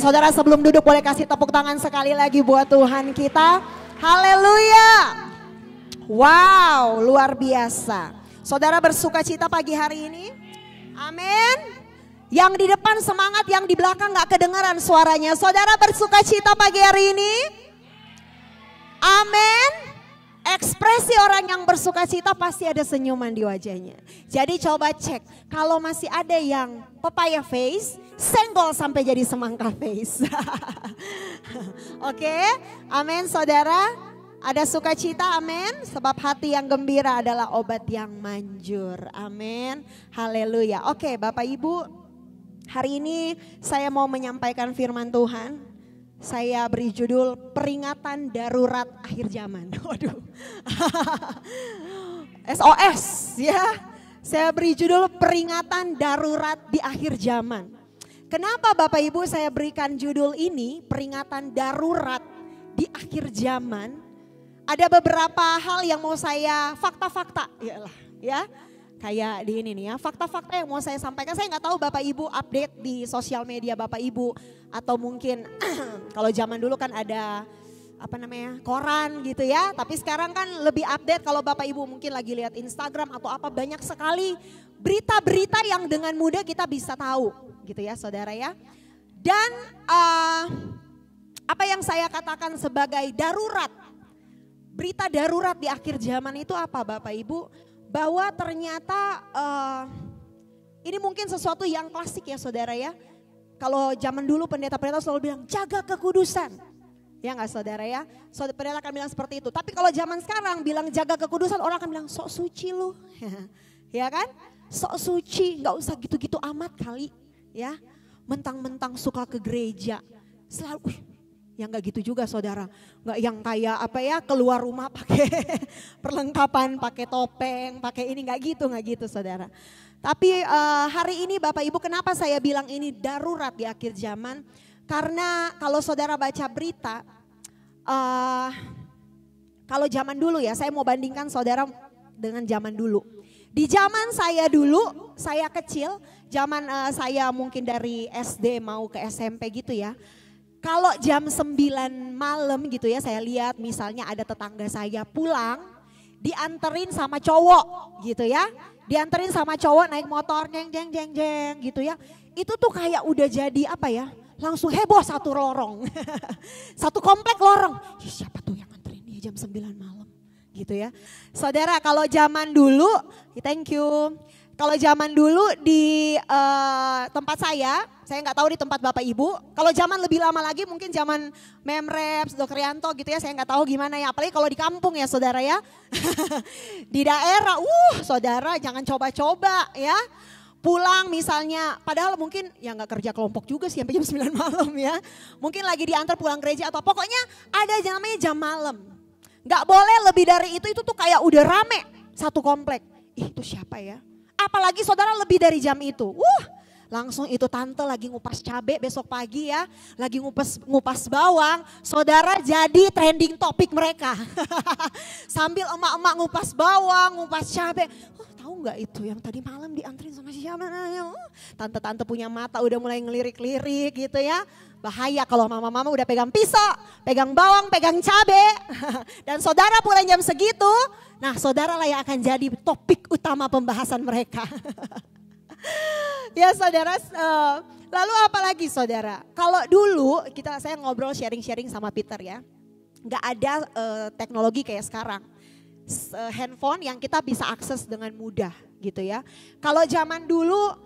saudara sebelum duduk boleh kasih tepuk tangan sekali lagi buat Tuhan kita. Haleluya. Wow, luar biasa. Saudara bersuka cita pagi hari ini? Amin. Yang di depan semangat, yang di belakang gak kedengaran suaranya. Saudara bersuka cita pagi hari ini? Amin. Ekspresi orang yang bersuka cita pasti ada senyuman di wajahnya. Jadi coba cek, kalau masih ada yang papaya face, senggol sampai jadi semangka face. Oke, amin saudara. Ada sukacita, amin. Sebab hati yang gembira adalah obat yang manjur, amin. Haleluya. Oke, Bapak Ibu, hari ini saya mau menyampaikan firman Tuhan. Saya beri judul peringatan darurat akhir zaman. Waduh. SOS ya. Saya beri judul peringatan darurat di akhir zaman. Kenapa Bapak Ibu saya berikan judul ini peringatan darurat di akhir zaman? Ada beberapa hal yang mau saya fakta-fakta ya. Kayak di ini nih ya, fakta-fakta yang mau saya sampaikan. Saya nggak tahu Bapak Ibu update di sosial media Bapak Ibu. Atau mungkin kalau zaman dulu kan ada koran gitu ya. Tapi sekarang kan lebih update kalau Bapak Ibu mungkin lagi lihat Instagram atau apa. Banyak sekali berita-berita yang dengan mudah kita bisa tahu gitu ya saudara ya. Dan apa yang saya katakan sebagai darurat. Berita darurat di akhir zaman itu apa Bapak Ibu? Bahwa ternyata ini mungkin sesuatu yang klasik ya saudara ya. Kalau zaman dulu pendeta-pendeta selalu bilang jaga kekudusan. Ya enggak saudara ya. Pendeta akan bilang seperti itu. Tapi kalau zaman sekarang bilang jaga kekudusan orang akan bilang sok suci lu. Ya kan? Sok suci gak usah gitu-gitu amat kali. Ya. Mentang-mentang suka ke gereja. Selalu yang gak gitu juga saudara. Gak yang kayak keluar rumah pakai perlengkapan, pakai topeng, pakai ini gak gitu saudara. Tapi hari ini Bapak Ibu kenapa saya bilang ini darurat di akhir zaman. Karena kalau saudara baca berita, kalau zaman dulu ya saya mau bandingkan saudara dengan zaman dulu. Di zaman saya dulu, saya kecil, zaman saya mungkin dari SD mau ke SMP gitu ya. Kalau jam 9 malam gitu ya saya lihat misalnya ada tetangga saya pulang dianterin sama cowok gitu ya. Dianterin sama cowok naik motor jeng gitu ya. Itu tuh kayak udah jadi langsung heboh satu lorong. Satu komplek lorong. Siapa tuh yang anterin dia jam 9 malam gitu ya. Saudara kalau zaman dulu, thank you. Kalau zaman dulu di tempat saya nggak tahu di tempat Bapak Ibu. Kalau zaman lebih lama lagi mungkin zaman Memreps, Dr. Yanto gitu ya, saya nggak tahu gimana ya. Apalagi kalau di kampung ya saudara ya. Di daerah, saudara jangan coba-coba ya. Pulang misalnya, padahal mungkin ya nggak kerja kelompok juga sih sampai jam 9 malam ya. Mungkin lagi diantar pulang gereja atau pokoknya ada namanya jam malam. Nggak boleh lebih dari itu tuh kayak udah rame satu komplek. Itu siapa ya? Apalagi saudara lebih dari jam itu. Langsung itu tante lagi ngupas cabai besok pagi ya. Lagi ngupas bawang. Saudara jadi trending topik mereka. Sambil emak-emak ngupas bawang, ngupas cabai. Tahu nggak itu yang tadi malam dianterin sama siapa? Tante-tante punya mata udah mulai ngelirik-lirik gitu ya. Bahaya kalau mama-mama udah pegang pisau, pegang bawang, pegang cabai. Dan saudara pulang jam segitu. Nah saudara lah yang akan jadi topik utama pembahasan mereka. Ya saudara, lalu apa lagi saudara? Kalau dulu saya ngobrol sharing-sharing sama Peter ya. Gak ada teknologi kayak sekarang. Handphone yang kita bisa akses dengan mudah gitu ya. Kalau zaman dulu,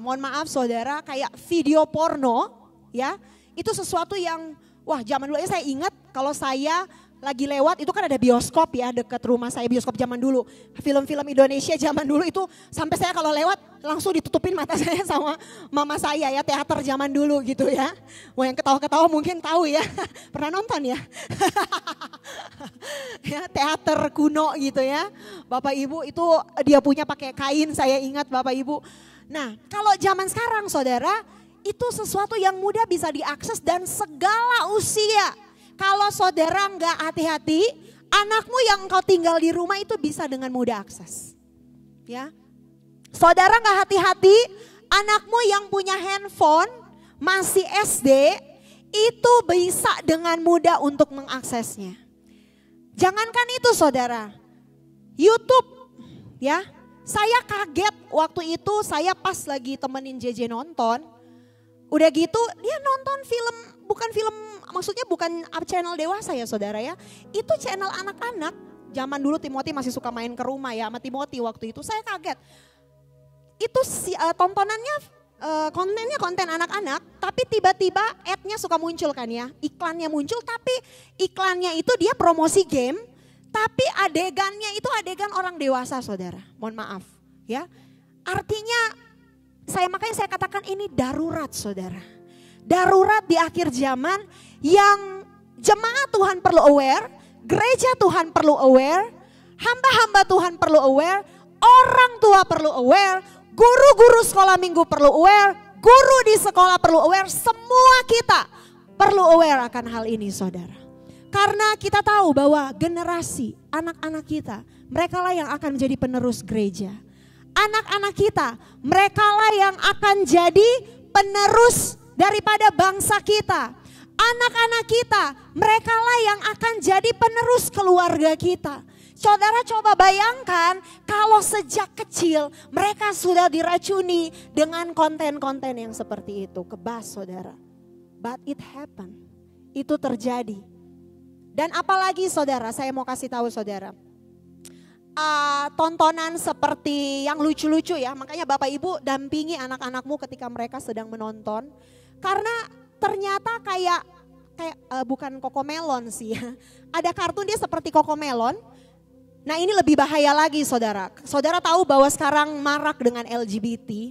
mohon maaf saudara, kayak video porno ya. Itu sesuatu yang, zaman dulu saya ingat kalau saya lagi lewat itu kan ada bioskop ya dekat rumah saya, bioskop zaman dulu. Film-film Indonesia zaman dulu itu sampai saya kalau lewat langsung ditutupin mata saya sama mama saya ya, teater zaman dulu gitu ya. Yang ketawa-ketawa mungkin tahu ya, pernah nonton ya. Ya teater kuno gitu ya. Bapak Ibu itu dia punya pakai kain, saya ingat Bapak Ibu. Nah kalau zaman sekarang saudara, itu sesuatu yang mudah bisa diakses dan segala usia. Kalau saudara nggak hati-hati, anakmu yang engkau tinggal di rumah itu bisa dengan mudah akses. Ya, saudara nggak hati-hati, anakmu yang punya handphone masih SD, itu bisa dengan mudah untuk mengaksesnya. Jangankan itu saudara, YouTube ya. Saya kaget waktu itu saya pas lagi temenin JJ nonton. Udah gitu dia nonton film, bukan film, maksudnya bukan channel dewasa ya saudara ya. Itu channel anak-anak. Zaman dulu Timothy masih suka main ke rumah ya sama Timothy waktu itu. Saya kaget. Itu tontonannya kontennya konten anak-anak, tapi tiba-tiba ad-nya suka muncul kan ya. Iklannya muncul, tapi iklannya itu dia promosi game, tapi adegannya itu adegan orang dewasa saudara. Mohon maaf ya. Artinya makanya saya katakan ini darurat saudara. Darurat di akhir zaman yang jemaat Tuhan perlu aware, gereja Tuhan perlu aware, hamba-hamba Tuhan perlu aware, orang tua perlu aware, guru-guru sekolah minggu perlu aware, guru di sekolah perlu aware, semua kita perlu aware akan hal ini saudara. Karena kita tahu bahwa generasi anak-anak kita, mereka lah yang akan menjadi penerus gereja. Anak-anak kita, mereka lah yang akan jadi penerus daripada bangsa kita. Anak-anak kita, mereka lah yang akan jadi penerus keluarga kita. Saudara coba bayangkan kalau sejak kecil mereka sudah diracuni dengan konten-konten yang seperti itu. Kebas saudara. But it happened. Itu terjadi. Dan apalagi saudara, saya mau kasih tahu saudara. Tontonan seperti yang lucu-lucu ya. Makanya Bapak Ibu dampingi anak-anakmu ketika mereka sedang menonton. Karena ternyata kayak bukan Cocomelon sih ya. Ada kartun dia seperti Cocomelon. Nah ini lebih bahaya lagi saudara. Saudara tahu bahwa sekarang marak dengan LGBT.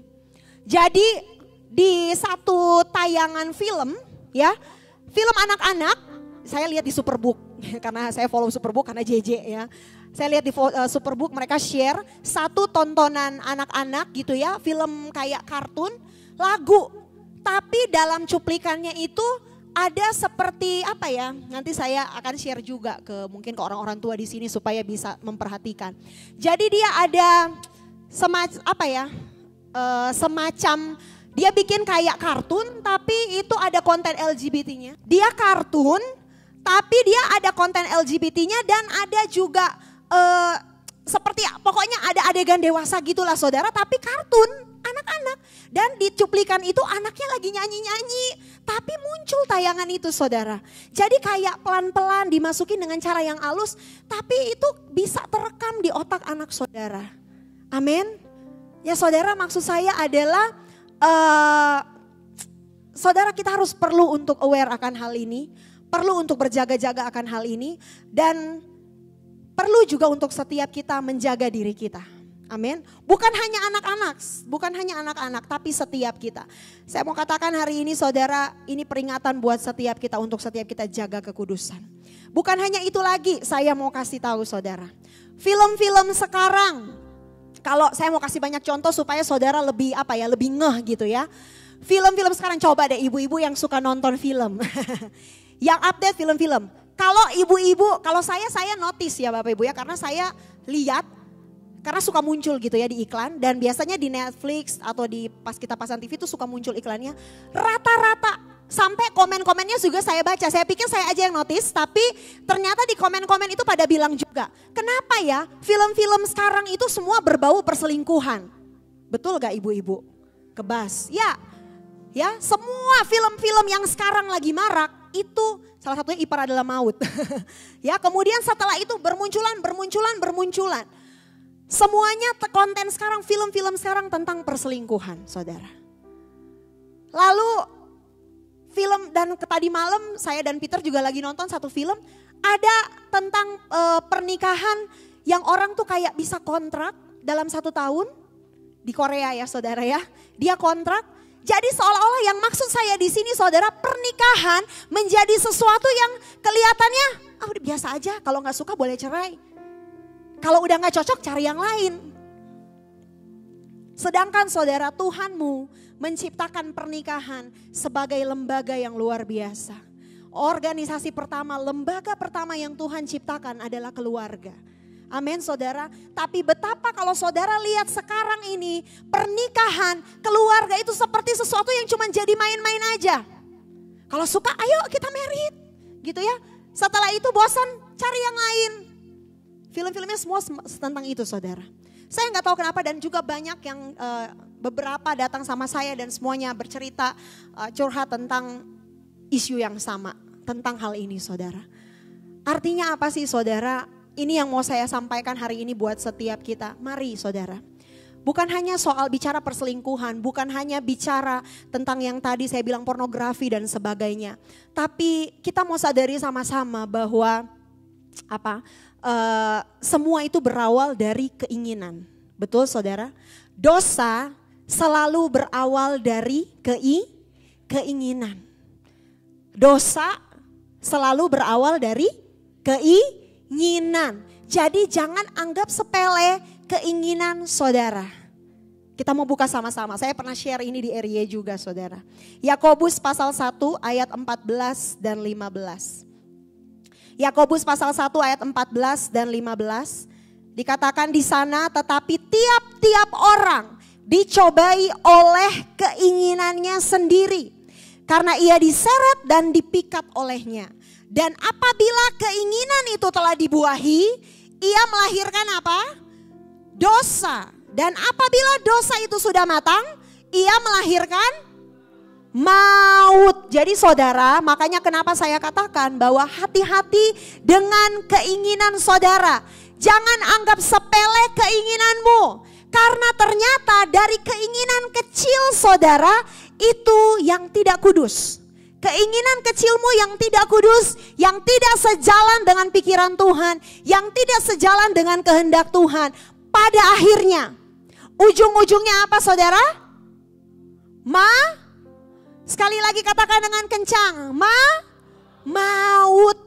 Jadi di satu tayangan film ya. Film anak-anak saya lihat di Superbook. Karena saya follow Superbook karena JJ ya. Saya lihat di Superbook mereka share satu tontonan anak-anak gitu ya. Film kayak kartun, lagu. Tapi dalam cuplikannya itu ada seperti apa ya, nanti saya akan share juga mungkin ke orang-orang tua di sini supaya bisa memperhatikan. Jadi dia ada semacam dia bikin kayak kartun tapi itu ada konten LGBT-nya. Dia kartun tapi dia ada konten LGBT-nya dan ada juga seperti pokoknya ada adegan dewasa gitulah saudara, tapi kartun anak-anak. Dan di cuplikan itu anaknya lagi nyanyi-nyanyi. Tapi muncul tayangan itu saudara. Jadi kayak pelan-pelan dimasukin dengan cara yang halus. Tapi itu bisa terekam di otak anak saudara. Amin. Ya saudara maksud saya adalah saudara kita harus perlu untuk aware akan hal ini. Perlu untuk berjaga-jaga akan hal ini. Dan perlu juga untuk setiap kita menjaga diri kita. Amin. Bukan hanya anak-anak, tapi setiap kita. Saya mau katakan hari ini saudara, ini peringatan buat setiap kita untuk setiap kita jaga kekudusan. Bukan hanya itu lagi, saya mau kasih tahu saudara. Film-film sekarang, kalau saya mau kasih banyak contoh supaya saudara lebih lebih ngeh gitu ya. Film-film sekarang coba deh ibu-ibu yang suka nonton film. Yang update film-film. Kalau ibu-ibu, kalau saya notice ya Bapak Ibu ya, karena saya lihat, karena suka muncul gitu ya di iklan, dan biasanya di Netflix atau pas kita pasang TV itu suka muncul iklannya, rata-rata sampai komen-komennya juga saya baca, saya pikir saya aja yang notice, tapi ternyata di komen-komen itu pada bilang juga, kenapa ya film-film sekarang itu semua berbau perselingkuhan, betul gak ibu-ibu? Kebas, ya semua film-film yang sekarang lagi marak, itu salah satunya Ipar Adalah Maut. Ya, kemudian setelah itu bermunculan. Semuanya konten sekarang, film-film sekarang tentang perselingkuhan, saudara. Lalu film dan tadi malam saya dan Peter juga lagi nonton satu film, ada tentang pernikahan yang orang tuh kayak bisa kontrak dalam 1 tahun di Korea ya, saudara ya. Dia kontrak. Jadi seolah-olah yang maksud saya di sini saudara, pernikahan menjadi sesuatu yang kelihatannya udah biasa aja, kalau nggak suka boleh cerai. Kalau udah nggak cocok cari yang lain. Sedangkan saudara, Tuhanmu menciptakan pernikahan sebagai lembaga yang luar biasa. Organisasi pertama, lembaga pertama yang Tuhan ciptakan adalah keluarga. Amin saudara. Tapi betapa kalau saudara lihat sekarang ini pernikahan, keluarga itu seperti sesuatu yang cuma jadi main-main aja. Kalau suka ayo kita married gitu ya. Setelah itu bosan cari yang lain. Film-filmnya semua tentang itu saudara. Saya nggak tahu kenapa dan juga banyak yang beberapa datang sama saya dan semuanya bercerita curhat tentang isu yang sama. Tentang hal ini saudara. Artinya apa sih saudara? Ini yang mau saya sampaikan hari ini buat setiap kita. Mari saudara. Bukan hanya soal bicara perselingkuhan, bukan hanya bicara tentang yang tadi saya bilang pornografi dan sebagainya. Tapi kita mau sadari sama-sama bahwa semua itu berawal dari keinginan. Betul saudara? Dosa selalu berawal dari keinginan. Dosa selalu berawal dari keinginan. Jadi jangan anggap sepele keinginan saudara. Kita mau buka sama-sama. Saya pernah share ini di RY juga saudara. Yakobus pasal 1 ayat 14 dan 15. Yakobus pasal 1 ayat 14 dan 15. Dikatakan di sana, tetapi tiap-tiap orang dicobai oleh keinginannya sendiri. Karena ia diseret dan dipikat olehnya. Dan apabila keinginan itu telah dibuahi, ia melahirkan apa? Dosa. Dan apabila dosa itu sudah matang, ia melahirkan maut. Jadi saudara, makanya kenapa saya katakan bahwa hati-hati dengan keinginan saudara. Jangan anggap sepele keinginanmu. Karena ternyata dari keinginan kecil saudara itu yang tidak kudus. Keinginan kecilmu yang tidak kudus, yang tidak sejalan dengan pikiran Tuhan, yang tidak sejalan dengan kehendak Tuhan. Pada akhirnya, ujung-ujungnya apa saudara? Sekali lagi katakan dengan kencang, maut.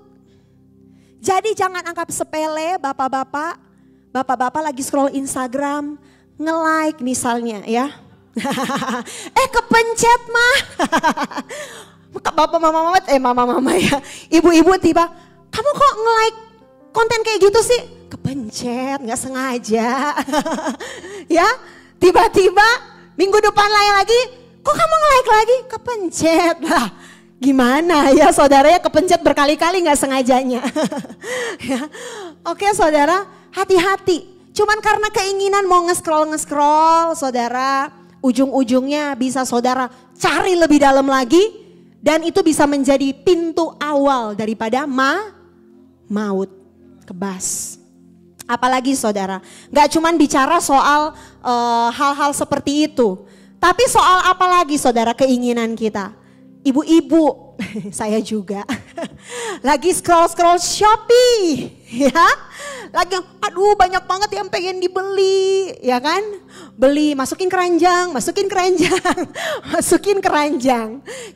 Jadi jangan anggap sepele bapak-bapak. Bapak-bapak lagi scroll Instagram, nge-like misalnya ya. Kepencet mah. Bapak mama ya. Ibu-ibu tiba, kamu kok nge-like konten kayak gitu sih? Kepencet, gak sengaja. Ya, tiba-tiba minggu depan lagi, kok kamu nge-like lagi? Kepencet lah. Gimana ya saudara ya, kepencet berkali-kali gak sengajanya. Ya. Oke saudara, hati-hati. Cuman karena keinginan mau nge-scroll saudara, ujung-ujungnya bisa saudara cari lebih dalam lagi. Dan itu bisa menjadi pintu awal daripada maut, kebas. Apalagi saudara, gak cuman bicara soal hal-hal seperti itu. Tapi soal apa lagi saudara keinginan kita? Ibu-ibu, saya juga. Lagi scroll Shopee, ya. Lagi aduh banyak banget yang pengen dibeli, ya kan? Beli, masukin keranjang.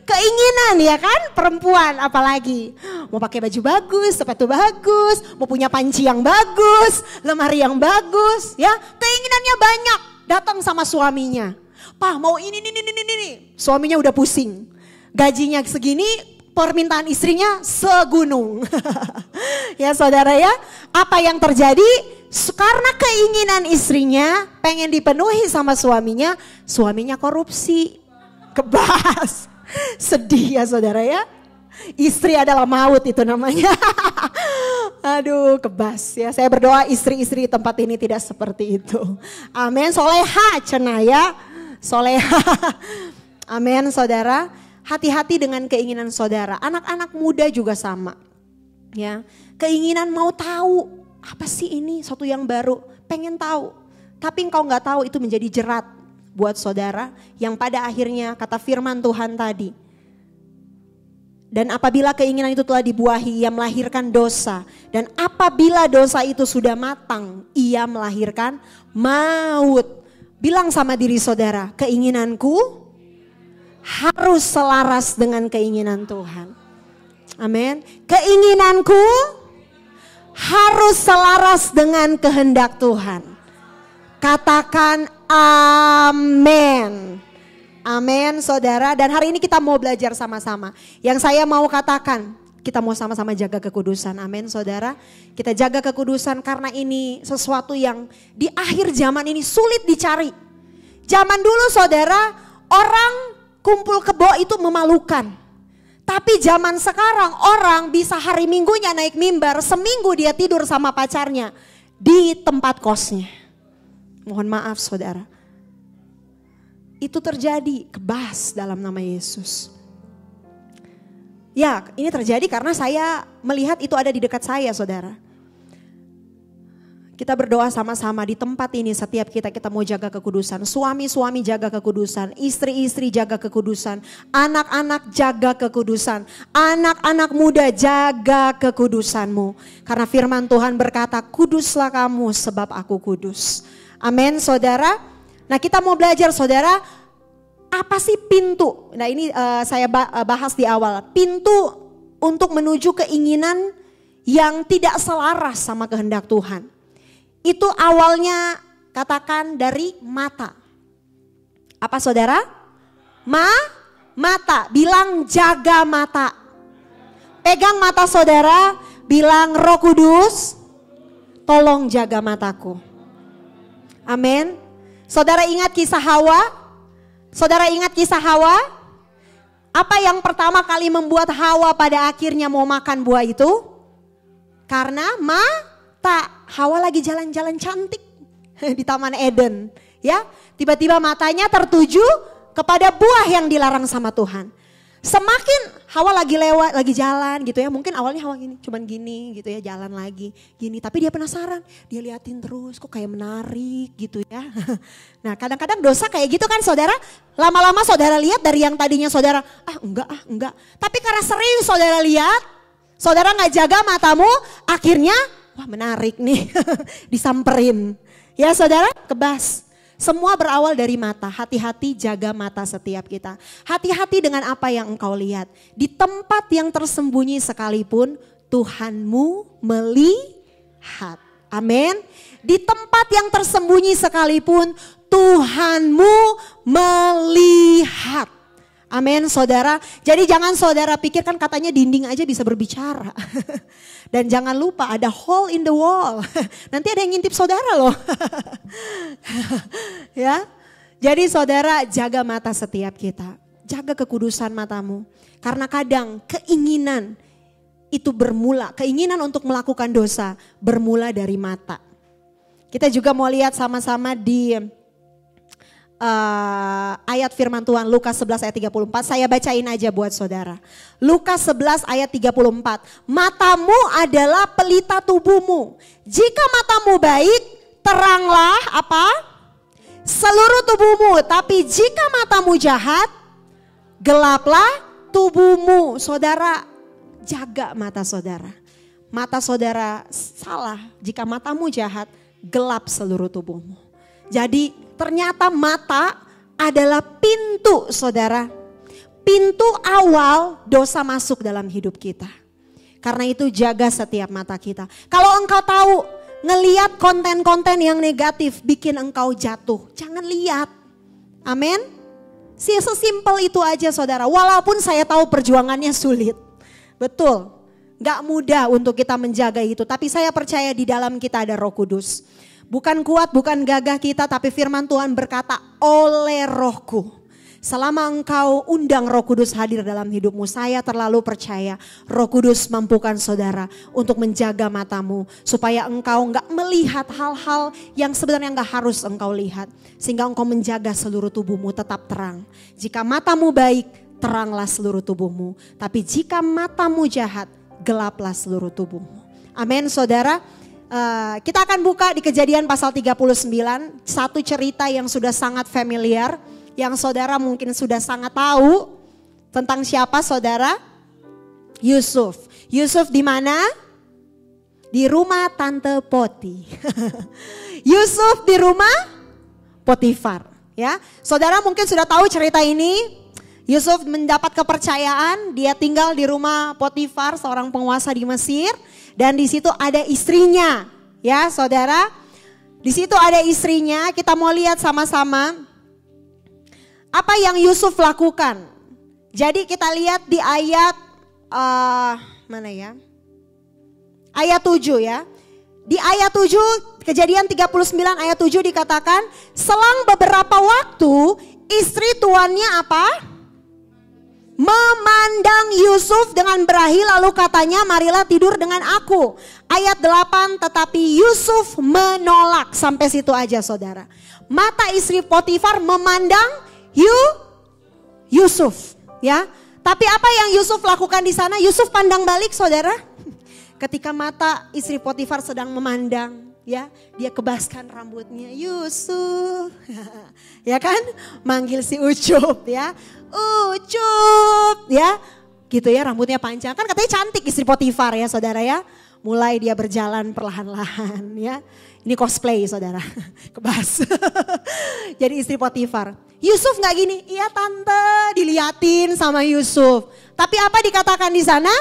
Keinginan ya kan, perempuan apalagi. Mau pakai baju bagus, sepatu bagus, mau punya panci yang bagus, lemari yang bagus, ya. Keinginannya banyak, datang sama suaminya. Pak mau ini. Suaminya udah pusing. Gajinya segini, permintaan istrinya segunung. Ya saudara ya, apa yang terjadi? Karena keinginan istrinya pengen dipenuhi sama suaminya korupsi. Kebas. Sedih ya saudara ya. Istri adalah maut itu namanya. Aduh kebas ya. Saya berdoa istri-istri tempat ini tidak seperti itu. Amin. Soleha cenaya. Soleha. Amin saudara. Hati-hati dengan keinginan saudara. Anak-anak muda juga sama. Ya, keinginan mau tahu apa sih ini, sesuatu yang baru, pengen tahu. Tapi engkau nggak tahu itu menjadi jerat buat saudara yang pada akhirnya kata firman Tuhan tadi. Dan apabila keinginan itu telah dibuahi, ia melahirkan dosa. Dan apabila dosa itu sudah matang, ia melahirkan maut. Bilang sama diri saudara, keinginanku harus selaras dengan keinginan Tuhan. Amin. Keinginanku harus selaras dengan kehendak Tuhan. Katakan amin. Amin saudara. Dan hari ini kita mau belajar sama-sama. Yang saya mau katakan, kita mau sama-sama jaga kekudusan. Amin saudara. Kita jaga kekudusan karena ini sesuatu yang di akhir zaman ini sulit dicari. Zaman dulu saudara, orang kumpul kebo itu memalukan. Tapi zaman sekarang orang bisa hari Minggunya naik mimbar, seminggu dia tidur sama pacarnya di tempat kosnya. Mohon maaf saudara. Itu terjadi, kebas dalam nama Yesus. Ya, ini terjadi karena saya melihat itu ada di dekat saya, saudara. Kita berdoa sama-sama di tempat ini, setiap kita mau jaga kekudusan. Suami-suami jaga kekudusan, istri-istri jaga kekudusan, anak-anak jaga kekudusan, anak-anak muda jaga kekudusanmu. Karena firman Tuhan berkata, kuduslah kamu sebab aku kudus. Amin, saudara. Nah, kita mau belajar, saudara. Apa sih pintu? Nah ini saya bahas di awal. Pintu untuk menuju keinginan yang tidak selaras sama kehendak Tuhan. Itu awalnya katakan dari mata. Apa saudara? Mata. Bilang jaga mata. Pegang mata saudara. Bilang Roh Kudus, tolong jaga mataku. Amin. Saudara ingat kisah Hawa? Saudara ingat kisah Hawa? Apa yang pertama kali membuat Hawa pada akhirnya mau makan buah itu? Karena mata. Hawa lagi jalan-jalan cantik di Taman Eden. Ya, tiba-tiba matanya tertuju kepada buah yang dilarang sama Tuhan. Semakin Hawa lagi lewat, lagi jalan gitu ya. Mungkin awalnya Hawa gini, cuman gini gitu ya, jalan lagi gini. Tapi dia penasaran, dia liatin terus kok kayak menarik gitu ya. Nah kadang-kadang dosa kayak gitu kan saudara. Lama-lama saudara lihat dari yang tadinya saudara, enggak. Tapi karena sering saudara lihat, saudara gak jaga matamu, akhirnya wah menarik nih, disamperin. Ya saudara, kebas. Semua berawal dari mata. Hati-hati jaga mata setiap kita. Hati-hati dengan apa yang engkau lihat. Di tempat yang tersembunyi sekalipun Tuhanmu melihat. Amin. Di tempat yang tersembunyi sekalipun Tuhanmu melihat. Amin saudara. Jadi jangan saudara pikirkan katanya dinding aja bisa berbicara. Dan jangan lupa ada hole in the wall. Nanti ada yang ngintip saudara loh. Ya. Jadi saudara jaga mata setiap kita. Jaga kekudusan matamu. Karena kadang keinginan itu bermula. Keinginan untuk melakukan dosa bermula dari mata. Kita juga mau lihat sama-sama di ayat firman Tuhan Lukas 11 ayat 34. Saya bacain aja buat saudara. Lukas 11 ayat 34. Matamu adalah pelita tubuhmu. Jika matamu baik, teranglah apa? Seluruh tubuhmu. Tapi jika matamu jahat, gelaplah tubuhmu. Saudara, jaga mata saudara. Mata saudara salah. Jika matamu jahat, gelap seluruh tubuhmu. Jadi ternyata mata adalah pintu saudara. Pintu awal dosa masuk dalam hidup kita. Karena itu jaga setiap mata kita. Kalau engkau tahu ngeliat konten-konten yang negatif bikin engkau jatuh, jangan lihat. Amin. Sesimpel itu aja saudara. Walaupun saya tahu perjuangannya sulit. Betul. Gak mudah untuk kita menjaga itu. Tapi saya percaya di dalam kita ada Roh Kudus. Bukan kuat, bukan gagah kita, tapi firman Tuhan berkata oleh Rohku. Selama engkau undang Roh Kudus hadir dalam hidupmu, saya terlalu percaya Roh Kudus mampukan saudara untuk menjaga matamu. Supaya engkau enggak melihat hal-hal yang sebenarnya enggak harus engkau lihat. Sehingga engkau menjaga seluruh tubuhmu tetap terang. Jika matamu baik, teranglah seluruh tubuhmu. Tapi jika matamu jahat, gelaplah seluruh tubuhmu. Amin saudara. Kita akan buka di Kejadian pasal 39, satu cerita yang sudah sangat familiar, yang saudara mungkin sudah sangat tahu tentang siapa saudara? Yusuf. Yusuf di mana? Di rumah Tante Poti. Yusuf di rumah Potifar. Ya, saudara mungkin sudah tahu cerita ini. Yusuf mendapat kepercayaan, dia tinggal di rumah Potifar, seorang penguasa di Mesir. Dan di situ ada istrinya, ya saudara. Di situ ada istrinya, kita mau lihat sama-sama apa yang Yusuf lakukan. Jadi kita lihat di ayat mana ya? Ayat 7 ya. Di ayat 7, Kejadian 39 ayat 7 dikatakan, selang beberapa waktu istri tuannya apa? Memandang Yusuf dengan berahi lalu katanya, marilah tidur dengan aku. Ayat 8, tetapi Yusuf menolak. Sampai situ aja saudara. Mata istri Potifar memandang Yusuf ya. Tapi apa yang Yusuf lakukan di sana? Yusuf pandang balik saudara. Ketika mata istri Potifar sedang memandang, ya, dia kebaskan rambutnya. Yusuf, ya kan? Manggil si Ucup, ya, Ucup, ya, gitu ya, rambutnya panjang. Kan katanya cantik istri Potifar ya, saudara ya. Mulai dia berjalan perlahan-lahan, ya. Ini cosplay saudara, kebas. Jadi istri Potifar. Yusuf nggak gini, iya tante, diliatin sama Yusuf. Tapi apa dikatakan di sana?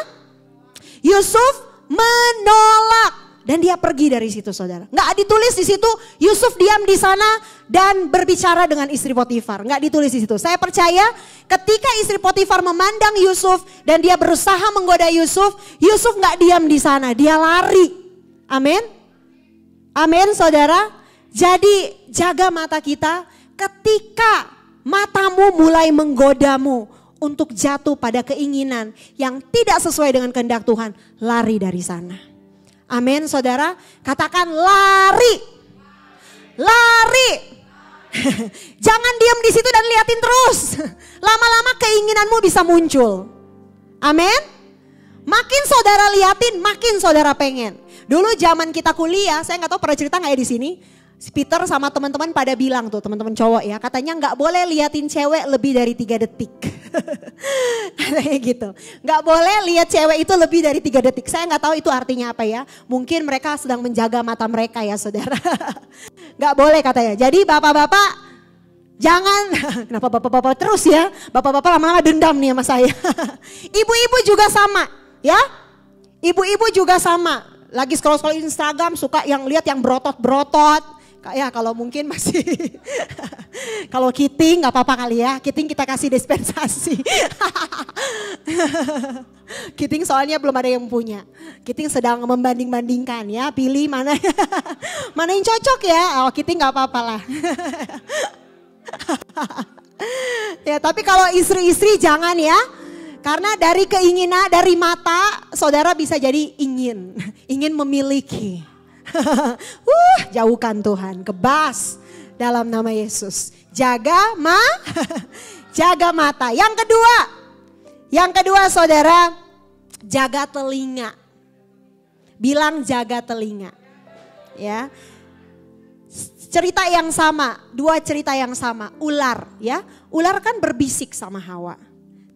Yusuf menolak dan dia pergi dari situ saudara. Nggak ditulis di situ Yusuf diam di sana dan berbicara dengan istri Potifar. Nggak ditulis di situ. Saya percaya ketika istri Potifar memandang Yusuf dan dia berusaha menggoda Yusuf, Yusuf nggak diam di sana, dia lari. Amin. Amin saudara. Jadi jaga mata kita ketika matamu mulai menggodamu untuk jatuh pada keinginan yang tidak sesuai dengan kehendak Tuhan, lari dari sana. Amin saudara, katakan lari. Lari. Jangan diam di situ dan liatin terus. Lama-lama keinginanmu bisa muncul. Amin. Makin saudara liatin, makin saudara pengen. Dulu zaman kita kuliah, saya nggak tahu pernah cerita nggak ya di sini. Peter sama teman-teman pada bilang tuh, teman-teman cowok ya, katanya nggak boleh liatin cewek lebih dari 3 detik. Katanya gitu. Nggak boleh lihat cewek itu lebih dari 3 detik. Saya nggak tahu itu artinya apa ya. Mungkin mereka sedang menjaga mata mereka ya saudara. Nggak boleh katanya. Jadi bapak-bapak jangan, kenapa bapak-bapak terus ya? Bapak-bapak lama-lama dendam nih sama saya. Ibu-ibu juga sama ya. Ibu-ibu juga sama. Lagi scroll-scroll Instagram suka yang lihat yang berotot-berotot. Ya kalau mungkin masih, kalau Kiting gak apa-apa kali ya, Kiting kita kasih dispensasi. Kiting soalnya belum ada yang punya. Kiting sedang membanding-bandingkan ya, pilih mana mana yang cocok ya. Oh Kiting gak apa-apa lah. Ya tapi kalau istri-istri jangan ya. Karena dari keinginan, dari mata saudara bisa jadi ingin memiliki. Jauhkan Tuhan, kebas dalam nama Yesus. Jaga mata. Yang kedua saudara, jaga telinga. Bilang jaga telinga. Ya. Cerita yang sama, 2 cerita yang sama. Ular ya. Ular kan berbisik sama Hawa.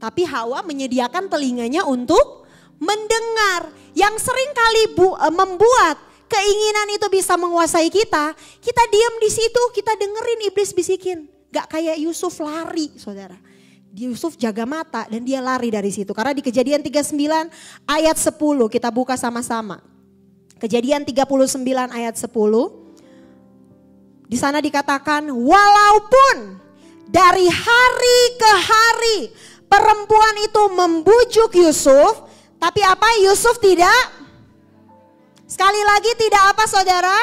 Tapi Hawa menyediakan telinganya untuk mendengar. Yang sering kali membuat keinginan itu bisa menguasai kita. Kita diam di situ, kita dengerin iblis bisikin. Gak kayak Yusuf lari saudara. Yusuf jaga mata dan dia lari dari situ. Karena di Kejadian 39 ayat 10 kita buka sama-sama. Kejadian 39 ayat 10. Di sana dikatakan walaupun dari hari ke hari perempuan itu membujuk Yusuf, tapi apa? Yusuf tidak, sekali lagi tidak apa saudara?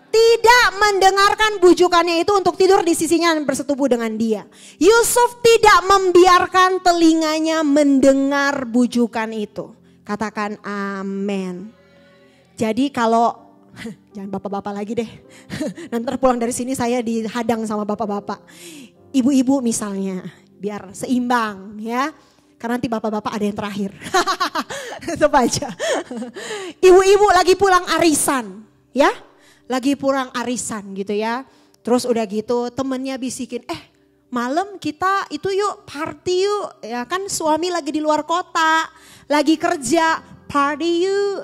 Tidak mendengarkan bujukannya itu untuk tidur di sisinya dan bersetubuh dengan dia. Yusuf tidak membiarkan telinganya mendengar bujukan itu. Katakan amin. Jadi kalau, jangan bapak-bapak lagi deh. Nanti pulang dari sini saya dihadang sama bapak-bapak. Ibu-ibu misalnya. Biar seimbang ya. Karena nanti bapak-bapak ada yang terakhir. Tetap aja. Ibu-ibu lagi pulang arisan ya. Lagi pulang arisan gitu ya. Terus udah gitu temennya bisikin, malam kita itu yuk party yuk. Ya kan suami lagi di luar kota. Lagi kerja, party yuk.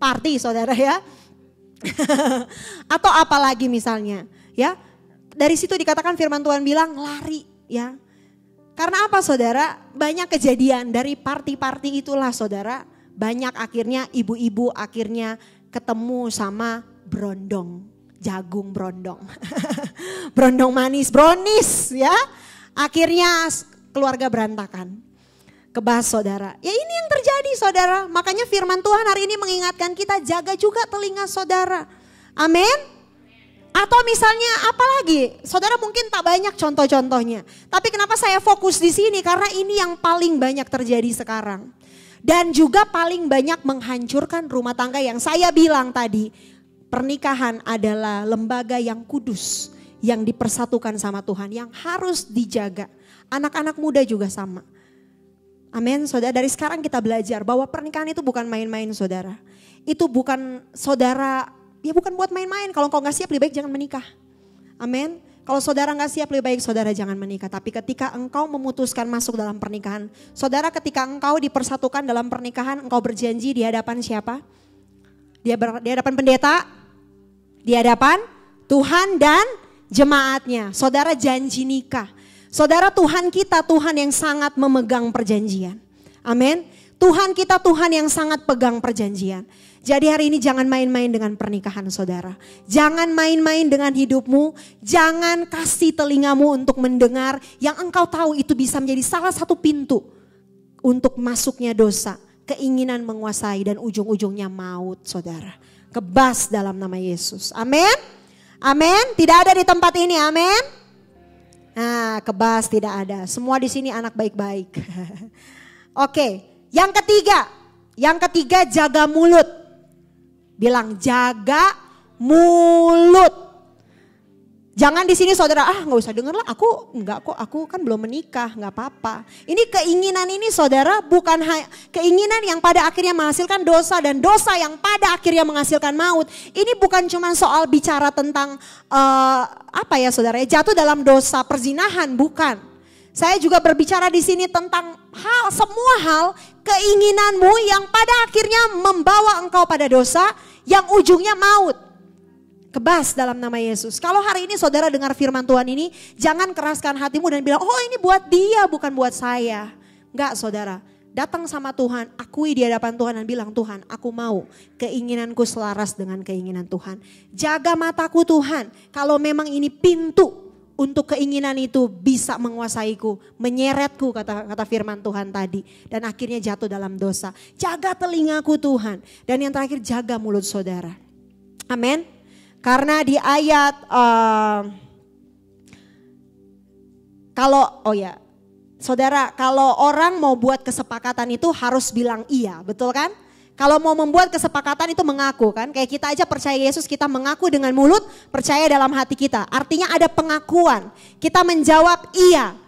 Party saudara ya. Atau apa lagi misalnya ya. Dari situ dikatakan firman Tuhan bilang lari ya. Karena apa saudara? Banyak kejadian dari party-party itulah saudara. Banyak akhirnya ibu-ibu akhirnya ketemu sama brondong. Jagung brondong. Brondong manis, brownies ya. Akhirnya keluarga berantakan. Kebas saudara. Ya ini yang terjadi saudara. Makanya firman Tuhan hari ini mengingatkan kita jaga juga telinga saudara. Amin. Atau misalnya apalagi, saudara mungkin tak banyak contoh-contohnya. Tapi kenapa saya fokus di sini? Karena ini yang paling banyak terjadi sekarang. Dan juga paling banyak menghancurkan rumah tangga yang saya bilang tadi. Pernikahan adalah lembaga yang kudus, yang dipersatukan sama Tuhan, yang harus dijaga. Anak-anak muda juga sama. Amin saudara, dari sekarang kita belajar bahwa pernikahan itu bukan main-main saudara. Itu bukan saudara, ya bukan buat main-main. Kalau engkau gak siap lebih baik jangan menikah. Amin. Kalau saudara gak siap lebih baik saudara jangan menikah. Tapi ketika engkau memutuskan masuk dalam pernikahan. Saudara ketika engkau dipersatukan dalam pernikahan, engkau berjanji di hadapan siapa? Di hadapan pendeta, di hadapan Tuhan dan jemaatnya. Saudara janji nikah. Saudara Tuhan kita Tuhan yang sangat memegang perjanjian. Amin. Tuhan kita Tuhan yang sangat pegang perjanjian. Jadi hari ini jangan main-main dengan pernikahan saudara. Jangan main-main dengan hidupmu. Jangan kasih telingamu untuk mendengar yang engkau tahu itu bisa menjadi salah satu pintu untuk masuknya dosa. Keinginan menguasai dan ujung-ujungnya maut saudara. Kebas dalam nama Yesus. Amin. Amin. Tidak ada di tempat ini. Amin. Nah, kebas tidak ada. Semua di sini anak baik-baik. Oke, yang ketiga jaga mulut. Bilang jaga mulut. Jangan di sini saudara, nggak usah denger lah, aku kan belum menikah, nggak apa-apa. Ini keinginan ini saudara bukan keinginan yang pada akhirnya menghasilkan dosa dan dosa yang pada akhirnya menghasilkan maut. Ini bukan cuma soal bicara tentang saudara, jatuh dalam dosa perzinahan, bukan. Saya juga berbicara di sini tentang semua hal keinginanmu yang pada akhirnya membawa engkau pada dosa yang ujungnya maut. Kebas dalam nama Yesus. Kalau hari ini saudara dengar firman Tuhan ini, jangan keraskan hatimu dan bilang, oh ini buat dia bukan buat saya. Enggak saudara, datang sama Tuhan, akui di hadapan Tuhan dan bilang, Tuhan aku mau keinginanku selaras dengan keinginan Tuhan. Jaga mataku Tuhan, kalau memang ini pintu untuk keinginan itu bisa menguasaiku, menyeretku kata firman Tuhan tadi. Dan akhirnya jatuh dalam dosa. Jaga telingaku Tuhan. Dan yang terakhir jaga mulut saudara. Amin. Karena di ayat saudara, kalau orang mau buat kesepakatan itu harus bilang iya, betul kan? Kalau mau membuat kesepakatan itu mengaku kan? Kayak kita aja percaya Yesus, kita mengaku dengan mulut, percaya dalam hati kita. Artinya ada pengakuan, kita menjawab iya.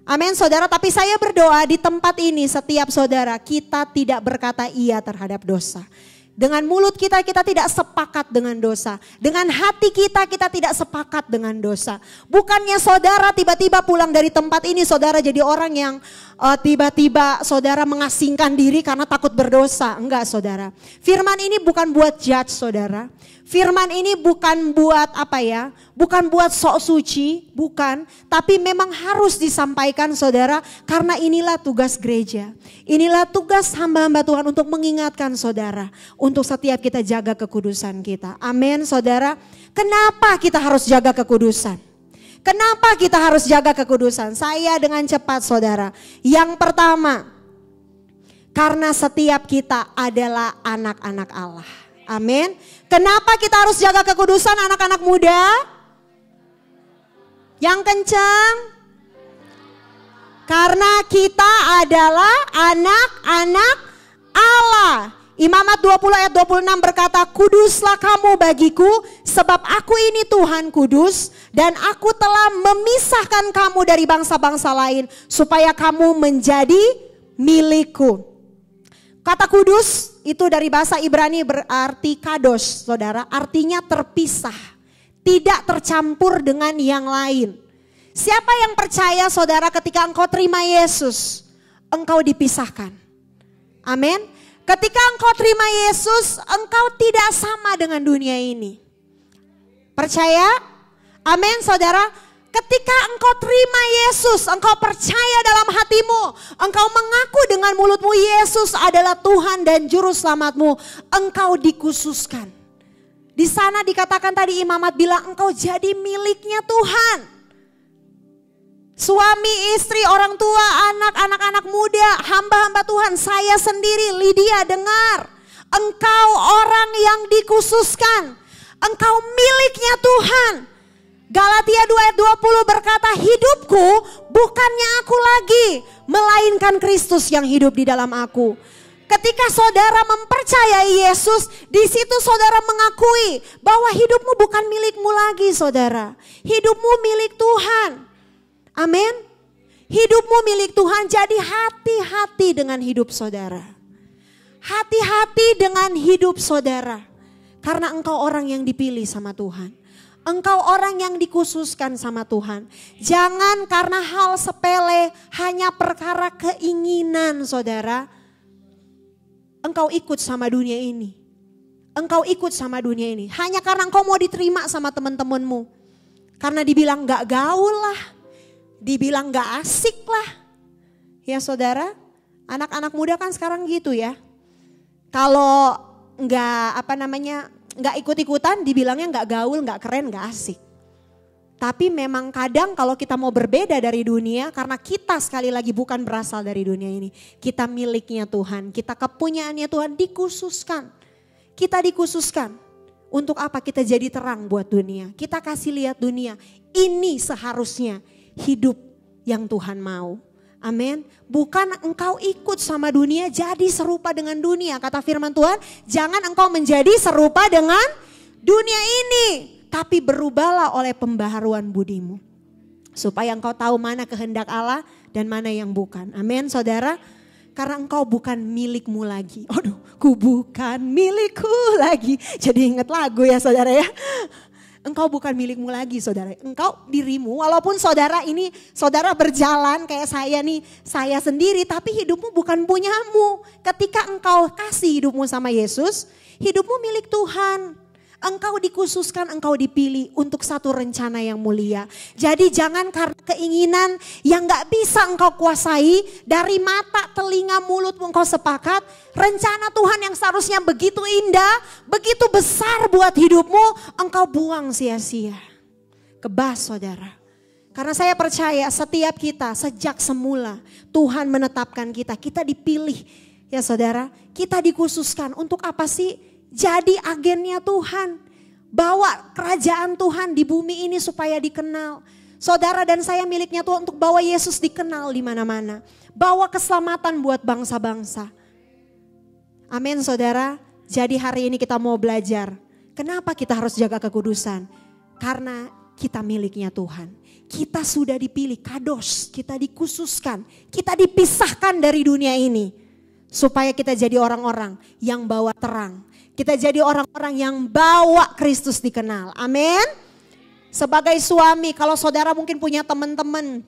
Amin saudara, tapi saya berdoa di tempat ini setiap saudara kita tidak berkata iya terhadap dosa. Dengan mulut kita tidak sepakat dengan dosa. Dengan hati kita tidak sepakat dengan dosa. Bukannya saudara tiba-tiba pulang dari tempat ini saudara jadi orang yang tiba-tiba saudara mengasingkan diri karena takut berdosa. Enggak saudara. Firman ini bukan buat judge saudara. Firman ini bukan buat bukan buat sok suci, bukan. Tapi memang harus disampaikan saudara karena inilah tugas gereja. Inilah tugas hamba-hamba Tuhan untuk mengingatkan saudara. Untuk setiap kita jaga kekudusan kita. Amin saudara. Kenapa kita harus jaga kekudusan? Kenapa kita harus jaga kekudusan? Saya dengan cepat saudara. Yang pertama, karena setiap kita adalah anak-anak Allah. Amin. Kenapa kita harus jaga kekudusan anak-anak muda? Yang kencang. Karena kita adalah anak-anak Allah. Imamat 20 ayat 26 berkata, kuduslah kamu bagiku sebab aku ini Tuhan kudus dan aku telah memisahkan kamu dari bangsa-bangsa lain supaya kamu menjadi milikku. Kata kudus itu dari bahasa Ibrani berarti kados saudara, artinya terpisah, tidak tercampur dengan yang lain. Siapa yang percaya saudara ketika engkau terima Yesus, engkau dipisahkan. Amin. Ketika engkau terima Yesus, engkau tidak sama dengan dunia ini. Percaya? Amin saudara. Ketika engkau terima Yesus, engkau percaya dalam hatimu, engkau mengaku dengan mulutmu Yesus adalah Tuhan dan Juru Selamatmu, engkau dikhususkan. Di sana dikatakan tadi Imamat bilang engkau jadi miliknya Tuhan. Suami, istri, orang tua, anak-anak muda, hamba-hamba Tuhan, saya sendiri, Lydia, dengar. Engkau orang yang dikhususkan. Engkau miliknya Tuhan. Galatia 2 ayat 20 berkata, hidupku bukannya aku lagi, melainkan Kristus yang hidup di dalam aku. Ketika saudara mempercayai Yesus, di situ saudara mengakui bahwa hidupmu bukan milikmu lagi, saudara. Hidupmu milik Tuhan. Amin. Hidupmu milik Tuhan, jadi hati-hati dengan hidup saudara. Hati-hati dengan hidup saudara. Karena engkau orang yang dipilih sama Tuhan. Engkau orang yang dikhususkan sama Tuhan. Jangan karena hal sepele, hanya perkara keinginan saudara. Engkau ikut sama dunia ini. Engkau ikut sama dunia ini. Hanya karena engkau mau diterima sama teman-temanmu. Karena dibilang gak gaul lah. Dibilang gak asik lah. Ya saudara, anak-anak muda kan sekarang gitu ya. Kalau gak ikut-ikutan dibilangnya gak gaul, gak keren, gak asik. Tapi memang kadang kalau kita mau berbeda dari dunia, karena kita sekali lagi bukan berasal dari dunia ini. Kita miliknya Tuhan, kita kepunyaannya Tuhan, dikhususkan. Kita dikhususkan. Untuk apa? Kita jadi terang buat dunia. Kita kasih lihat dunia, ini seharusnya hidup yang Tuhan mau. Amin. Bukan engkau ikut sama dunia jadi serupa dengan dunia. Kata firman Tuhan, jangan engkau menjadi serupa dengan dunia ini. Tapi berubahlah oleh pembaharuan budimu. Supaya engkau tahu mana kehendak Allah dan mana yang bukan. Amin saudara. Karena engkau bukan milikmu lagi. Aduh, ku bukan milikku lagi. Jadi ingat lagu ya saudara ya. Engkau bukan milikmu lagi saudara. Engkau dirimu, walaupun saudara ini, saudara berjalan kayak saya nih, saya sendiri. Tapi hidupmu bukan punyamu. Ketika engkau kasih hidupmu sama Yesus, hidupmu milik Tuhan. Engkau dikhususkan, engkau dipilih untuk satu rencana yang mulia. Jadi jangan karena keinginan yang gak bisa engkau kuasai, dari mata, telinga, mulutmu engkau sepakat. Rencana Tuhan yang seharusnya begitu indah, begitu besar buat hidupmu, engkau buang sia-sia. Kebas saudara. Karena saya percaya setiap kita sejak semula Tuhan menetapkan kita, kita dipilih ya saudara. Kita dikhususkan untuk apa sih? Jadi agennya Tuhan, bawa kerajaan Tuhan di bumi ini supaya dikenal. Saudara dan saya miliknya Tuhan untuk bawa Yesus dikenal di mana-mana. Bawa keselamatan buat bangsa-bangsa. Amin saudara. Jadi hari ini kita mau belajar. Kenapa kita harus jaga kekudusan? Karena kita miliknya Tuhan. Kita sudah dipilih, kados, kita dikhususkan. Kita dipisahkan dari dunia ini. Supaya kita jadi orang-orang yang bawa terang. Kita jadi orang-orang yang bawa Kristus dikenal. Amin. Sebagai suami, kalau saudara mungkin punya teman-teman,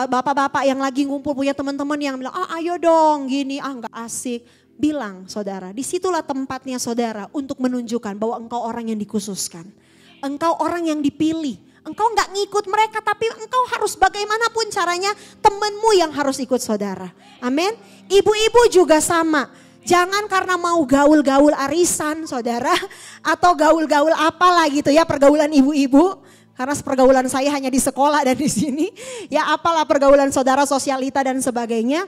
bapak-bapak yang lagi ngumpul punya teman-teman yang bilang, ayo dong gini, gak asik. Bilang saudara, disitulah tempatnya saudara untuk menunjukkan bahwa engkau orang yang dikhususkan. Engkau orang yang dipilih. Engkau gak ngikut mereka, tapi engkau harus bagaimanapun caranya, temanmu yang harus ikut saudara. Amin. Ibu-ibu juga sama. Jangan karena mau gaul-gaul arisan saudara, atau gaul-gaul apalah gitu ya, pergaulan ibu-ibu. Karena pergaulan saya hanya di sekolah dan di sini. Ya apalah pergaulan saudara, sosialita dan sebagainya.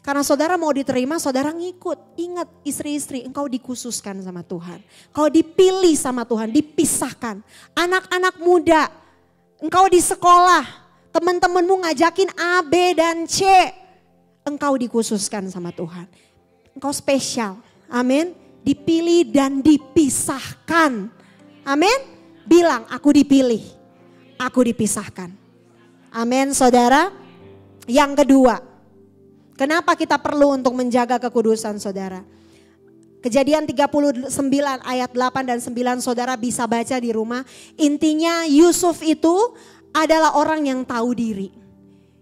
Karena saudara mau diterima, saudara ngikut. Ingat istri-istri, engkau dikhususkan sama Tuhan. Engkau dipilih sama Tuhan, dipisahkan. Anak-anak muda, engkau di sekolah, teman-temanmu ngajakin A, B dan C. Engkau dikhususkan sama Tuhan. Engkau spesial, amin. Dipilih dan dipisahkan, amin. Bilang aku dipilih, aku dipisahkan. Amin saudara. Yang kedua, kenapa kita perlu untuk menjaga kekudusan saudara? Kejadian 39 ayat 8 dan 9 saudara bisa baca di rumah. Intinya Yusuf itu adalah orang yang tahu diri.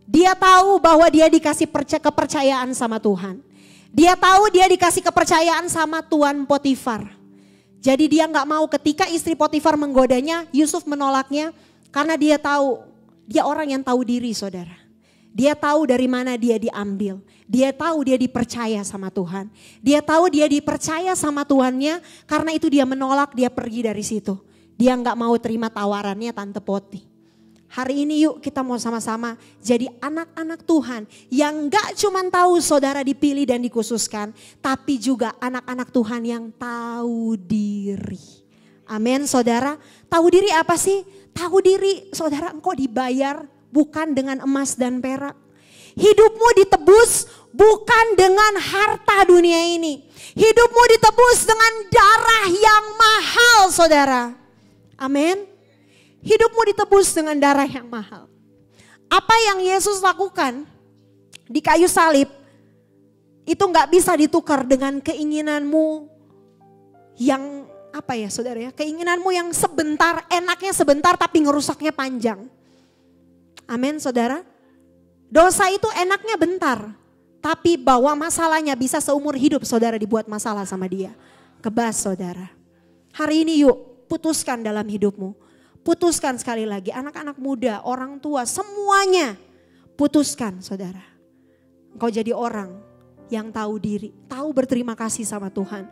Dia tahu bahwa dia dikasih kepercayaan sama Tuhan. Dia tahu dia dikasih kepercayaan sama Tuan Potifar. Jadi dia gak mau ketika istri Potifar menggodanya, Yusuf menolaknya. Karena dia tahu, dia orang yang tahu diri saudara. Dia tahu dari mana dia diambil. Dia tahu dia dipercaya sama Tuhan. Dia tahu dia dipercaya sama Tuhannya. Karena itu dia menolak, dia pergi dari situ. Dia gak mau terima tawarannya Tante Poti. Hari ini yuk kita mau sama-sama jadi anak-anak Tuhan yang gak cuma tahu saudara dipilih dan dikhususkan, tapi juga anak-anak Tuhan yang tahu diri. Amin saudara. Tahu diri apa sih? Tahu diri saudara, engkau dibayar bukan dengan emas dan perak. Hidupmu ditebus bukan dengan harta dunia ini. Hidupmu ditebus dengan darah yang mahal saudara. Amin. Hidupmu ditebus dengan darah yang mahal. Apa yang Yesus lakukan di kayu salib itu gak bisa ditukar dengan keinginanmu yang apa ya saudara ya. Keinginanmu yang sebentar, enaknya sebentar tapi ngerusaknya panjang. Amin saudara. Dosa itu enaknya bentar, tapi bawa masalahnya bisa seumur hidup saudara dibuat masalah sama dia. Kebas saudara. Hari ini yuk putuskan dalam hidupmu. Putuskan sekali lagi, anak-anak muda, orang tua, semuanya putuskan saudara. Engkau jadi orang yang tahu diri, tahu berterima kasih sama Tuhan.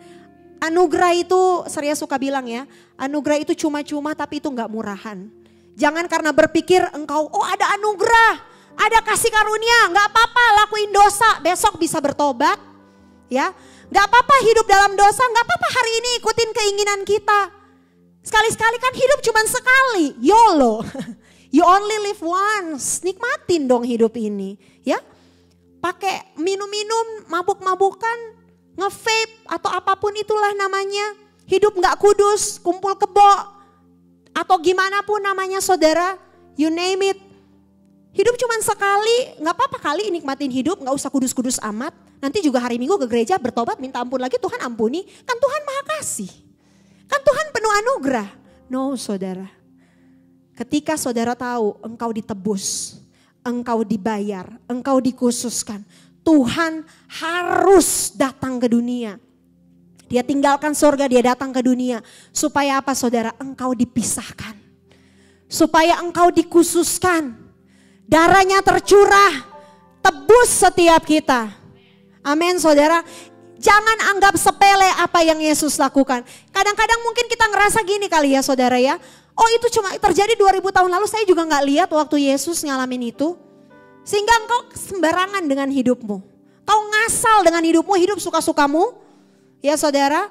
Anugerah itu, saya suka bilang ya, anugerah itu cuma-cuma tapi itu gak murahan. Jangan karena berpikir engkau, oh ada anugerah, ada kasih karunia, gak apa-apa lakuin dosa, besok bisa bertobat. Ya, gak apa-apa hidup dalam dosa, gak apa-apa hari ini ikutin keinginan kita. Sekali-sekali kan hidup cuma sekali, YOLO. You only live once, nikmatin dong hidup ini. Ya, pakai minum-minum, mabuk-mabukan, nge-vape atau apapun itulah namanya. Hidup gak kudus, kumpul kebo, atau gimana pun namanya saudara, you name it. Hidup cuma sekali, gak apa-apa kali nikmatin hidup, gak usah kudus-kudus amat. Nanti juga hari Minggu ke gereja bertobat, minta ampun lagi, Tuhan ampuni. Kan Tuhan Maha Kasih. Kan Tuhan penuh anugerah. No saudara. Ketika saudara tahu engkau ditebus, engkau dibayar, engkau dikhususkan. Tuhan harus datang ke dunia. Dia tinggalkan surga, dia datang ke dunia. Supaya apa saudara? Engkau dipisahkan. Supaya engkau dikhususkan. Darahnya tercurah, tebus setiap kita. Amin saudara. Jangan anggap sepele apa yang Yesus lakukan. Kadang-kadang mungkin kita ngerasa gini kali ya saudara ya. Oh itu cuma terjadi 2000 tahun lalu, saya juga gak lihat waktu Yesus ngalamin itu. Sehingga engkau sembarangan dengan hidupmu. Kau ngasal dengan hidupmu, hidup suka-sukamu. Ya saudara.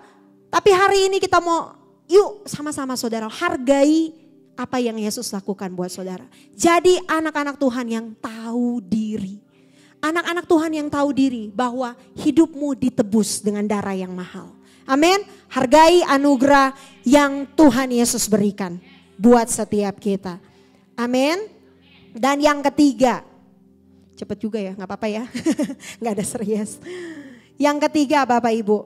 Tapi hari ini kita mau, yuk sama-sama saudara hargai apa yang Yesus lakukan buat saudara. Jadi anak-anak Tuhan yang tahu diri. Anak-anak Tuhan yang tahu diri bahwa hidupmu ditebus dengan darah yang mahal. Amin. Hargai anugerah yang Tuhan Yesus berikan buat setiap kita. Amin. Dan yang ketiga, cepet juga ya, gak apa-apa ya. Gak ada serius. Yang ketiga Bapak Ibu.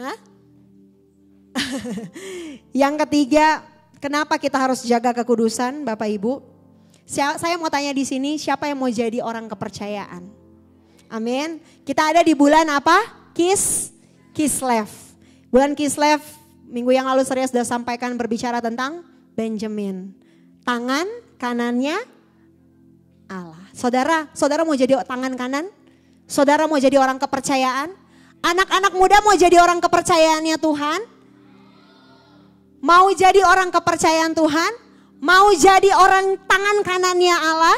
Hah? Yang ketiga, kenapa kita harus jaga kekudusan Bapak Ibu? Saya mau tanya di sini, siapa yang mau jadi orang kepercayaan? Amin. Kita ada di bulan apa? Kislev. Bulan Kislev, minggu yang lalu saya sudah sampaikan berbicara tentang Benjamin. Tangan kanannya Allah. Saudara mau jadi tangan kanan? Saudara mau jadi orang kepercayaan? Anak-anak muda mau jadi orang kepercayaannya Tuhan? Mau jadi orang kepercayaan Tuhan? Mau jadi orang tangan kanannya Allah?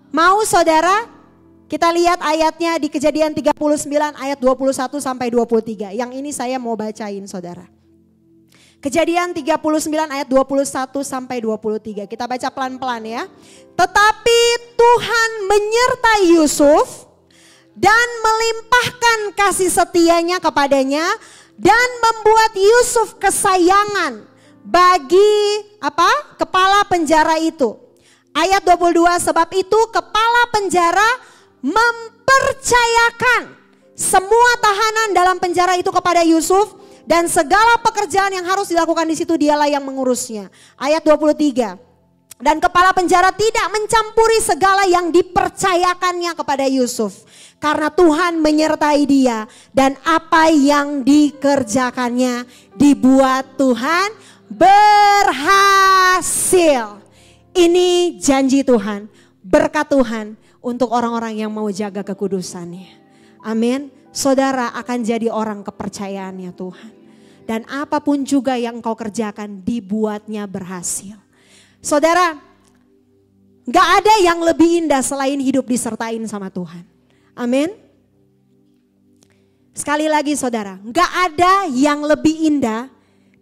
Mau saudara? Kita lihat ayatnya di Kejadian 39 ayat 21 sampai 23. Yang ini saya mau bacain saudara. Kejadian 39 ayat 21 sampai 23. Kita baca pelan-pelan ya. Tetapi Tuhan menyertai Yusuf dan melimpahkan kasih setianya kepadanya dan membuat Yusuf kesayangan bagi apa? Kepala penjara itu. Ayat 22, sebab itu kepala penjara mempercayakan semua tahanan dalam penjara itu kepada Yusuf dan segala pekerjaan yang harus dilakukan di situ dialah yang mengurusnya. Ayat 23. Dan kepala penjara tidak mencampuri segala yang dipercayakannya kepada Yusuf karena Tuhan menyertai dia dan apa yang dikerjakannya dibuat Tuhan berhasil. Ini janji Tuhan, berkat Tuhan untuk orang-orang yang mau jaga kekudusannya. Amin. Saudara akan jadi orang kepercayaannya Tuhan. Dan apapun juga yang kau kerjakan dibuatnya berhasil. Saudara, gak ada yang lebih indah selain hidup disertain sama Tuhan. Amin. Sekali lagi saudara, gak ada yang lebih indah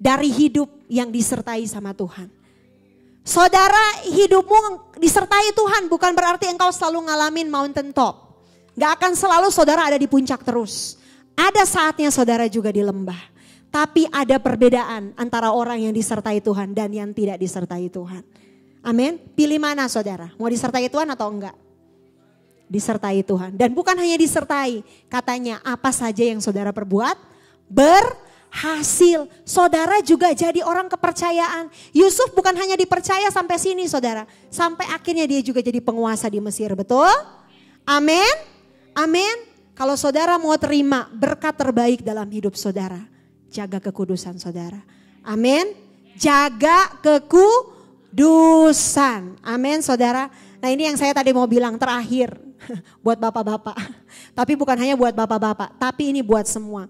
dari hidup yang disertai sama Tuhan. Saudara, hidupmu disertai Tuhan bukan berarti engkau selalu ngalamin mountain top. Gak akan selalu saudara ada di puncak terus. Ada saatnya saudara juga di lembah. Tapi ada perbedaan antara orang yang disertai Tuhan dan yang tidak disertai Tuhan. Amin. Pilih mana saudara? Mau disertai Tuhan atau enggak? Disertai Tuhan. Dan bukan hanya disertai. Katanya apa saja yang saudara perbuat berhasil. Saudara juga jadi orang kepercayaan. Yusuf bukan hanya dipercaya sampai sini saudara. Sampai akhirnya dia juga jadi penguasa di Mesir. Betul? Amin. Amin. Kalau saudara mau terima berkat terbaik dalam hidup saudara, jaga kekudusan saudara. Amin. Jaga kekudusan. Amin saudara. Nah ini yang saya tadi mau bilang terakhir buat bapak-bapak. Tapi bukan hanya buat bapak-bapak, tapi ini buat semua.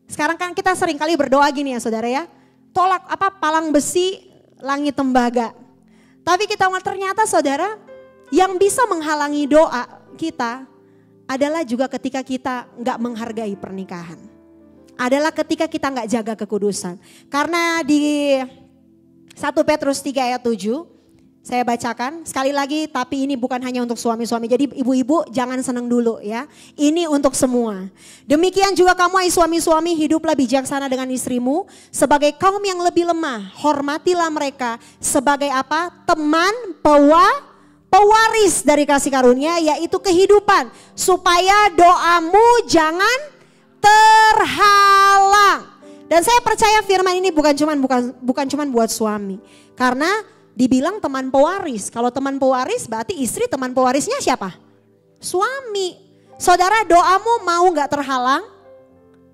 Sekarang kan kita sering kali berdoa gini ya saudara ya. Tolak palang besi, langit tembaga. Tapi kita ternyata saudara, yang bisa menghalangi doa kita adalah juga ketika kita gak menghargai pernikahan. Adalah ketika kita gak jaga kekudusan. Karena di 1 Petrus 3 ayat 7 saya bacakan sekali lagi, tapi ini bukan hanya untuk suami-suami. Jadi ibu-ibu jangan senang dulu ya. Ini untuk semua. Demikian juga kamu hai suami-suami, hiduplah bijaksana dengan istrimu sebagai kaum yang lebih lemah. Hormatilah mereka sebagai apa? Teman pewaris dari kasih karunia, yaitu kehidupan, supaya doamu jangan terhalang. Dan saya percaya firman ini bukan cuman buat suami, karena dibilang teman pewaris. Kalau teman pewaris berarti istri teman pewarisnya siapa? Suami. Saudara, doamu mau gak terhalang?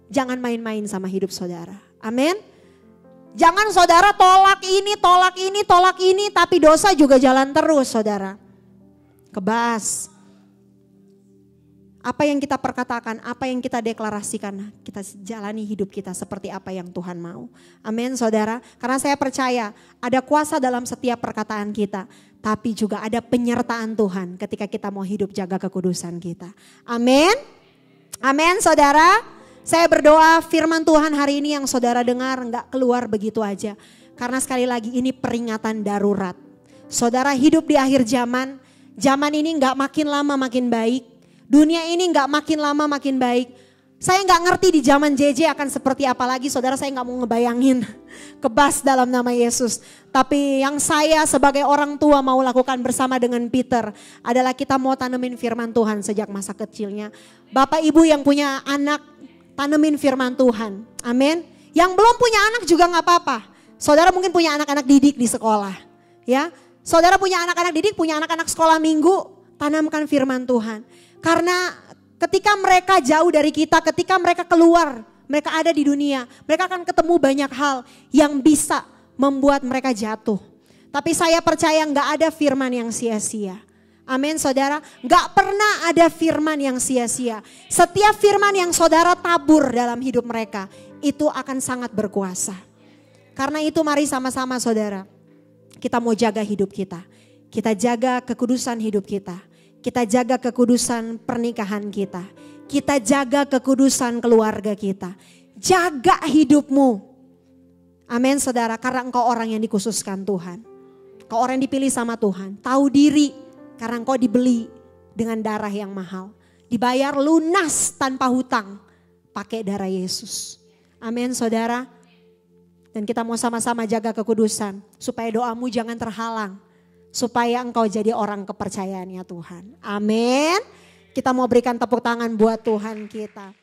Jangan main-main sama hidup saudara. Amin. Jangan saudara tolak ini, tapi dosa juga jalan terus saudara. Kebas. Apa yang kita perkatakan, apa yang kita deklarasikan, kita jalani hidup kita seperti apa yang Tuhan mau. Amin saudara. Karena saya percaya ada kuasa dalam setiap perkataan kita. Tapi juga ada penyertaan Tuhan ketika kita mau hidup jaga kekudusan kita. Amin. Amin saudara. Saya berdoa firman Tuhan hari ini yang saudara dengar gak keluar begitu aja. Karena sekali lagi ini peringatan darurat. Saudara hidup di akhir zaman. Zaman ini gak makin lama makin baik. Dunia ini gak makin lama makin baik. Saya gak ngerti di zaman JJ akan seperti apa lagi. Saudara, saya gak mau ngebayangin. Kebas dalam nama Yesus. Tapi yang saya sebagai orang tua mau lakukan bersama dengan Peter adalah kita mau tanemin firman Tuhan sejak masa kecilnya. Bapak ibu yang punya anak, tanemin firman Tuhan. Amin. Yang belum punya anak juga gak apa-apa. Saudara mungkin punya anak-anak didik di sekolah. Ya, saudara punya anak-anak didik, punya anak-anak sekolah minggu, tanamkan firman Tuhan. Karena ketika mereka jauh dari kita, ketika mereka keluar, mereka ada di dunia, mereka akan ketemu banyak hal yang bisa membuat mereka jatuh. Tapi saya percaya gak ada firman yang sia-sia. Amin saudara, gak pernah ada firman yang sia-sia. Setiap firman yang saudara tabur dalam hidup mereka, itu akan sangat berkuasa. Karena itu mari sama-sama saudara, kita mau jaga hidup kita. Kita jaga kekudusan hidup kita. Kita jaga kekudusan pernikahan kita. Kita jaga kekudusan keluarga kita. Jaga hidupmu. Amin saudara, karena engkau orang yang dikhususkan Tuhan. Engkau orang yang dipilih sama Tuhan. Tahu diri karena engkau dibeli dengan darah yang mahal. Dibayar lunas tanpa hutang pakai darah Yesus. Amin saudara. Dan kita mau sama-sama jaga kekudusan supaya doamu jangan terhalang. Supaya engkau jadi orang kepercayaannya Tuhan. Amin. Kita mau berikan tepuk tangan buat Tuhan kita.